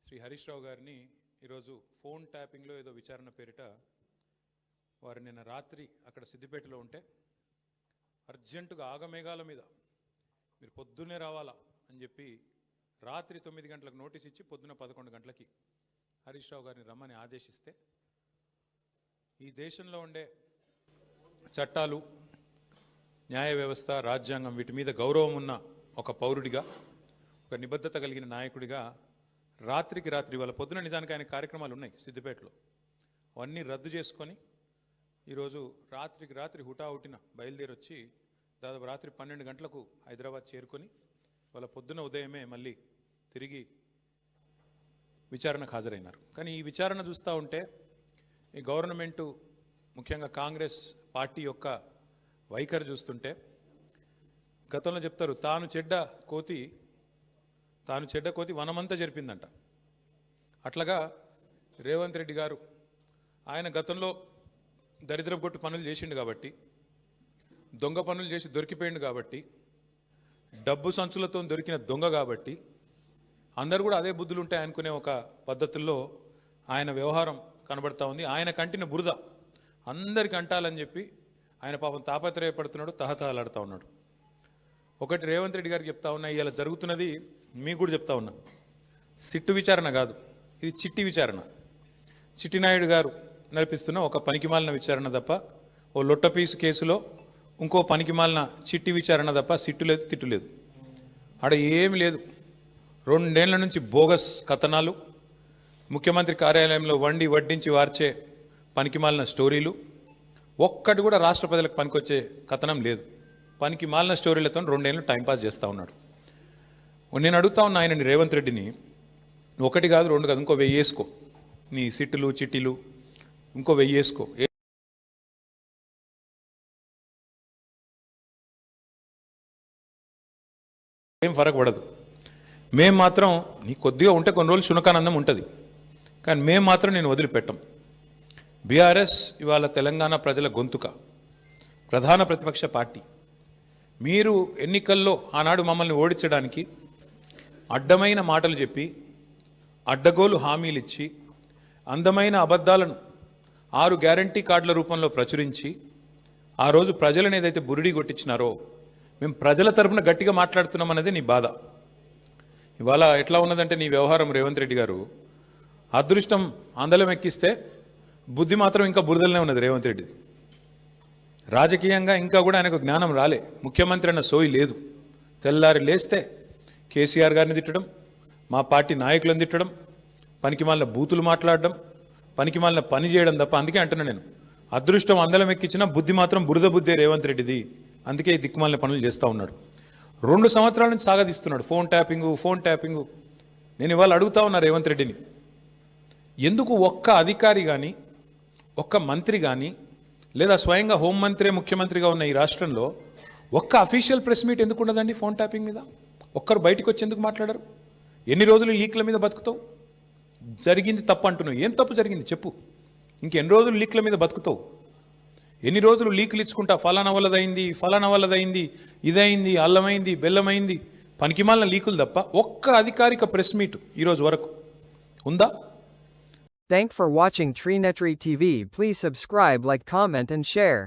శ్రీ హరీష్ రావు గారిని ఈరోజు ఫోన్ ట్యాపింగ్లో ఏదో విచారణ పేరిట వారు నిన్న రాత్రి అక్కడ సిద్దిపేటలో ఉంటే అర్జెంటుగా ఆగమేఘాల మీద మీరు పొద్దున్నే రావాలా అని చెప్పి రాత్రి 9 గంటలకు నోటీస్ ఇచ్చి పొద్దున 11 గంటలకి హరీష్ రావు గారిని రమ్మని ఆదేశిస్తే ఈ దేశంలో ఉండే చట్టాలు, న్యాయ వ్యవస్థ, రాజ్యాంగం వీటి మీద గౌరవం ఉన్న ఒక పౌరుడిగా, ఒక నిబద్ధత కలిగిన నాయకుడిగా రాత్రికి రాత్రి వాళ్ళ పొద్దున నిజానికి ఆయన కార్యక్రమాలు ఉన్నాయి సిద్దిపేటలో, అవన్నీ రద్దు చేసుకొని ఈరోజు రాత్రికి రాత్రి హుటాహుటిన బయలుదేరి వచ్చి దాదాపు రాత్రి 12 గంటలకు హైదరాబాద్ చేరుకొని వాళ్ళ పొద్దున ఉదయమే మళ్ళీ తిరిగి విచారణకు హాజరైనారు. కానీ ఈ విచారణ చూస్తూ ఉంటే ఈ గవర్నమెంటు, ముఖ్యంగా కాంగ్రెస్ పార్టీ యొక్క వైఖరి చూస్తుంటే గతంలో చెప్తారు తాను చెడ్డ కోతి వనమంతా జరిపిందంట. అట్లాగా రేవంత్ రెడ్డి గారు ఆయన గతంలో దరిద్రపు పనులు చేసిండు కాబట్టి, దొంగ పనులు చేసి దొరికిపోయిండు కాబట్టి, డబ్బు సంచులతో దొరికిన దొంగ కాబట్టి అందరు కూడా అదే బుద్ధులు ఉంటాయి అనుకునే ఒక పద్ధతుల్లో ఆయన వ్యవహారం కనబడతా ఉంది. ఆయన కంటిన బురద అందరికి అంటాలని చెప్పి ఆయన పాపం తాపత్రయపడుతున్నాడు, తహతహలాడుతూ ఉన్నాడు. ఒకటి రేవంత్ రెడ్డి గారికి చెప్తా ఉన్నా, ఇలా జరుగుతున్నది మీకు కూడా చెప్తా ఉన్నా, సిట్టు విచారణ కాదు, ఇది చిట్టి విచారణ. చిట్టినాయుడు గారు నడిపిస్తున్న ఒక పనికిమాలిన విచారణ తప్ప, ఓ లొట్టపీసు కేసులో ఇంకో పనికిమాలిన చిట్టి విచారణ తప్ప సిట్టు లేదు, తిట్టు లేదు. ఆడ ఏమి లేదు. 2 ఏళ్ల నుంచి బోగస్ కథనాలు, ముఖ్యమంత్రి కార్యాలయంలో వడ్డించి వార్చే పనికిమాలిన స్టోరీలు, ఒక్కటి కూడా రాష్ట్ర ప్రజలకు పనికొచ్చే కథనం లేదు. పనికి మాలిన స్టోరీలతో 2 ఏళ్ళు టైంపాస్ చేస్తూ ఉన్నాడు. నేను అడుగుతా ఉన్నా ఆయనని, రేవంత్ రెడ్డిని, 1 కాదు 2 కాదు, ఇంకో 1000 వేసుకో, నీ సిట్టులు చిట్టీలు ఇంకో 1000 వేసుకో, ఏం ఫరక్ పడదు. మేము మాత్రం నీ కొద్దిగా ఉంటే కొన్ని రోజులు శునకానందం ఉంటుంది, కానీ మేము మాత్రం నేను వదిలిపెట్టం. బీఆర్ఎస్ ఇవాళ తెలంగాణ ప్రజల గొంతుక, ప్రధాన ప్రతిపక్ష పార్టీ. మీరు ఎన్నికల్లో ఆనాడు మమ్మల్ని ఓడించడానికి అడ్డమైన మాటలు చెప్పి, అడ్డగోలు హామీలు ఇచ్చి, అందమైన అబద్ధాలను 6 గ్యారంటీ కార్డుల రూపంలో ప్రచురించి ఆ రోజు ప్రజలను ఏదైతే బురిడి కొట్టించినారో, మేము ప్రజల తరపున గట్టిగా మాట్లాడుతున్నాం అనేది నీ బాధ. ఇవాళ ఎట్లా ఉన్నదంటే నీ వ్యవహారం రేవంత్ రెడ్డి గారు, అదృష్టం అందలం ఎక్కిస్తే బుద్ధి మాత్రం ఇంకా బురదలనే ఉన్నది రేవంత్ రెడ్డిది. రాజకీయంగా ఇంకా కూడా ఆయనకు జ్ఞానం రాలే, ముఖ్యమంత్రి అన్న సోయి లేదు. తెల్లారి లేస్తే కేసీఆర్ గారిని తిట్టడం, మా పార్టీ నాయకులను తిట్టడం, పనికిమాలిన బూతులు మాట్లాడడం, పనికిమాలిన పని చేయడం తప్ప. అందుకే అంటున్నా నేను, అదృష్టం అందలం ఎక్కించిన బుద్ధి మాత్రం బురద బుద్ధే రేవంత్ రెడ్డిది. అందుకే ఈ దిక్కుమాలిన పనులు చేస్తూ ఉన్నాడు. 2 సంవత్సరాల నుంచి సాగదీస్తున్నాడు ఫోన్ ట్యాపింగు. నేను ఇవాళ అడుగుతా ఉన్నా రేవంత్ రెడ్డిని, ఎందుకు ఒక్క అధికారి కానీ, ఒక్క మంత్రి కానీ, లేదా స్వయంగా హోంమంత్రి ముఖ్యమంత్రిగా ఉన్న ఈ రాష్ట్రంలో ఒక్క అఫీషియల్ ప్రెస్ మీట్ ఎందుకు ఉండదండి ఫోన్ ట్యాపింగ్ మీద? ఒక్కరు బయటకు వచ్చి ఎందుకు మాట్లాడరు? ఎన్ని రోజులు లీక్ల మీద బతుకుతావు? జరిగింది తప్పు అంటున్నావు, ఏం తప్పు జరిగింది చెప్పు. ఇంకెన్ని రోజులు లీక్ల మీద బతుకుతావు? ఎన్ని రోజులు లీకులు ఇచ్చుకుంటా, ఫలానా వల్లదైంది, ఇదైంది, అల్లమైంది, బెల్లమైంది, పనికిమాలిన లీకులు తప్ప ఒక్క అధికారిక ప్రెస్ మీట్ ఈరోజు వరకు ఉందా? Thanks for watching Treenetry TV. Please subscribe, like, comment and share.